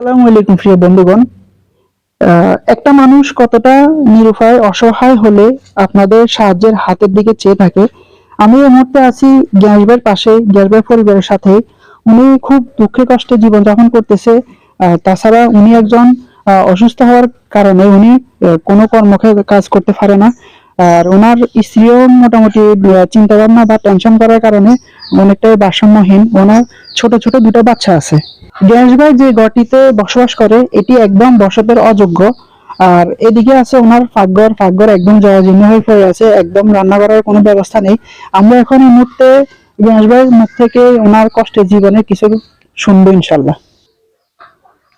আসসালামু আলাইকুম প্রিয় বন্ধুগণ। একটা মানুষ কতটা নিরুপায় অসহায় হলে আপনাদের সাহায্যের হাতের দিকে চেয়ে থাকে। আমি এই মুহূর্তে আছি গ্যাস ভাইয়ের পাশে, গ্যাস ভাইয়ের পরিবারের সাথে। উনি খুব দুঃখে কষ্টে জীবনযাপন করতেছে। তাছাড়া উনি একজন অসুস্থ হওয়ার কারণে উনি কোনো কাজ করতে পারে না। আর ওনার স্ত্রীও মোটামুটি চিন্তা ভাবনা বা টেনশন করার কারণে অনেকটাই ভারসাম্যহীন। ওনার ছোট ছোট দুটো বাচ্চা আছে। গ্যাস ভাই যে ঘরটিতে বসবাস করে এটি একদম বসতের অযোগ্য। আর এদিকে আছে ওনার পাকঘর, পাকঘর একদম জরাজীর্ণ হয়ে পড়ে আছে, একদম রান্না করার কোনো ব্যবস্থা নেই। আমরা এখন এই মুহূর্তে গ্যাস ভাইয়ের মুখ থেকে ওনার কষ্টের জীবনের কিছু শুনবো ইনশাল্লাহ।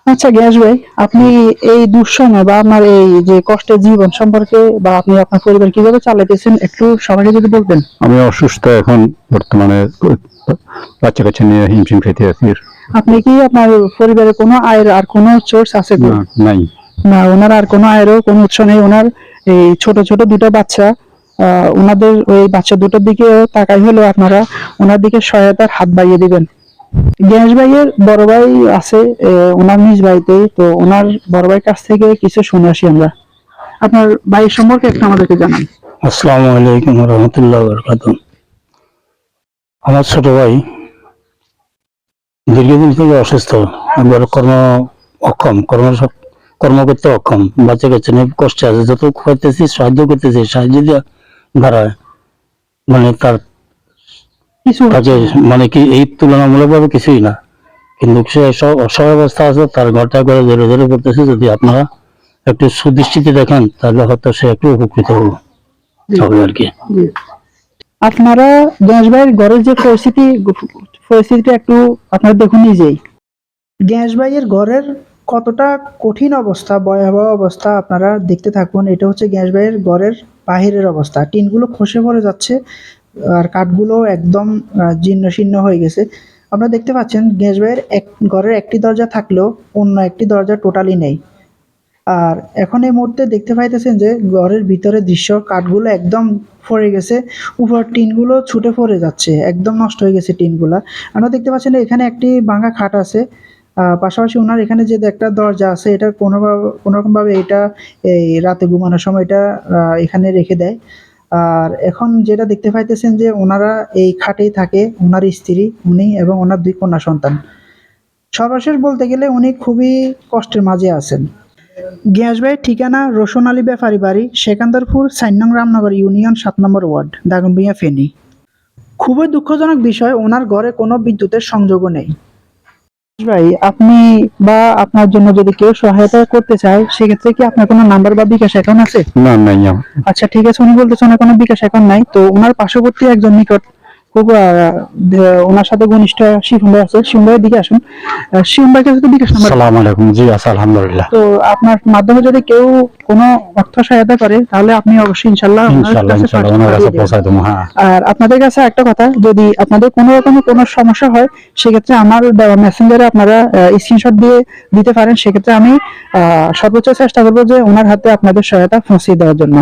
আচ্ছা গ্যাস ভাই, আপনি এই দুঃসময় বা আপনার এই যে কষ্টের জীবন সম্পর্কে বা আপনি আপনার পরিবার কিভাবে চালাতেছেন একটু সবাইকে যদি বলতেন। আমি অসুস্থ এখন বর্তমানে, বাচ্চা কাচ্চা নিয়ে হিমশিম খেতে আছি। আপনি কি আপনার পরিবারে কোনো আয়ের আর কোনো সোর্স আছে? না, নাই। না, ওনার আর কোনো আয়েরও কোনো উৎস নেই। ওনার এই ছোট ছোট দুটো বাচ্চা, ওনাদের ওই বাচ্চা দুটোর দিকে তাকাই হলো আপনারা ওনার দিকে সহায়তার হাত বাড়িয়ে দিবেন। গ্যাস ভাইয়ের বড় ভাই আছে ওনার নিজ বাড়িতে, তো ওনার বড় ভাইয়ের কাছ থেকে কিছু শুনে আসি আমরা। আপনার ভাইয়ের সম্পর্কে একটু আমাদেরকে জানান। আসসালামু আলাইকুম রহমতুল্লাহ বরকাত। আমার ছোট ভাই দীর্ঘদিন থেকে অসুস্থ, একবার কর্ম করতে অক্ষম, বাচ্চা কাচ্চা নিয়ে কষ্টে আছে। যত করতেছি সাহায্য করতেছি, সাহায্য দ্বারা মানে কিছু তাকে মানে কি এই তুলনামূলকভাবে কিছুই না, কিন্তু সে অসহায় অবস্থা আছে। তার ঘরটা করে ধরে ধরে করতেছে। যদি আপনারা একটু সুদৃষ্টিতে দেখেন তাহলে হয়তো সে একটু উপকৃত হবে আর কি। আপনারা গ্যাস ভাইয়ের ঘরের যে পরিস্থিতিটা একটু আপনারা দেখুন নিজেই। গ্যাস ভাইয়ের ঘরের কতটা কঠিন অবস্থা, ভয়াবহ অবস্থা আপনারা দেখতে থাকুন। এটা হচ্ছে গ্যাস ভাইয়ের ঘরের বাহিরের অবস্থা। টিনগুলো খসে পড়ে যাচ্ছে আর কাঠগুলো একদম জীর্ণ শীর্ণ হয়ে গেছে। আপনারা দেখতে পাচ্ছেন গ্যাস ভাইয়ের ঘরের একটি দরজা থাকলেও অন্য একটি দরজা টোটালি নেই। আর এখন এই মুহূর্তে দেখতে পাইতেছেন যে ঘরের ভিতরে দৃশ্য, কাঠগুলো একদম পড়ে গেছে, উপর টিনগুলো ছুটে পড়ে যাচ্ছে, একদম নষ্ট হয়ে গেছে টিনগুলা। আপনারা দেখতে পাচ্ছেন এখানে একটি ভাঙা খাট আছে। পাশাপাশি ওনার এখানে যে একটা দরজা আছে, এটা কোনোরকম ভাবে এটা এই রাতে ঘুমানোর সময় এটা এখানে রেখে দেয়। আর এখন যেটা দেখতে পাইতেছেন যে ওনারা এই খাটেই থাকে, ওনার স্ত্রী, উনি এবং ওনার 2 কন্যা সন্তান। সর্বশেষ বলতে গেলে উনি খুবই কষ্টের মাঝে আছেন। গ্যাস ভাইয়ের ঠিকানা রোশন আলী ব্যাপারী বাড়ি, সেকান্দরপুর, 4 নং রামনগর ইউনিয়ন, 7 নম্বর ওয়ার্ড, দাগনভূঞা, ফেনী। খুবই দুঃখজনক বিষয়, ওনার ঘরে কোনো বিদ্যুতের সংযোগও নেই। ভাই, আপনি বা আপনার জন্য যদি কেউ সহায়তা করতে চায় সেক্ষেত্রে কি আপনার কোনো নাম্বার বা বিকাশ অ্যাকাউন্ট আছে? না, নাই। আচ্ছা ঠিক আছে, উনি বলতেছেন ওনার কোনো বিকাশ অ্যাকাউন্ট নাই। তো ওনার পার্শ্ববর্তী একজন নিকট খুব ওনার সাথে ঘনিষ্ঠ শিফুন ভাই আছে। শিফুন ভাইয়ের দিকে আসুন। শিফুন ভাইকে যদি বিকাশ নাম্বার। আসসালামু আলাইকুম। জি আছে, আলহামদুলিল্লাহ। তো আপনার মাধ্যমে যদি কেউ কোনো অর্থ সহায়তা করে তাহলে আপনি অবশ্যই ইনশাল্লাহ ওনার কাছে পৌঁছায় দেবো। হ্যাঁ। আর আপনাদের কাছে একটা কথা, যদি আপনাদের কোনো রকমের কোনো সমস্যা হয় সেক্ষেত্রে আমার দেওয়া মেসেঞ্জারে আপনারা স্ক্রিনশট দিয়ে দিতে পারেন। সেক্ষেত্রে আমি সর্বোচ্চ চেষ্টা করবো যে ওনার হাতে আপনাদের সহায়তা পৌঁছে দেওয়ার জন্য।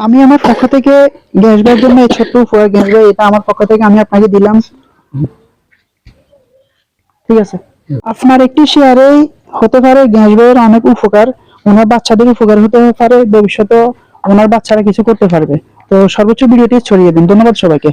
আমি আমার পক্ষ থেকে গ্যাস ভাইয়ের জন্য এই ছোট্ট উপহার, গ্যাস ভাই এটা আমার পক্ষ থেকে আমি আপনাকে দিলাম। ঠিক আছে, আপনার একটি শেয়ারেই হতে পারে গ্যাস ভাইয়ের অনেক উপকার, ওনার বাচ্চাদের উপকার হতে পারে, ভবিষ্যতে ওনার বাচ্চারা কিছু করতে পারবে। তো সর্বোচ্চ ভিডিওটি ছড়িয়ে দিন। ধন্যবাদ সবাইকে।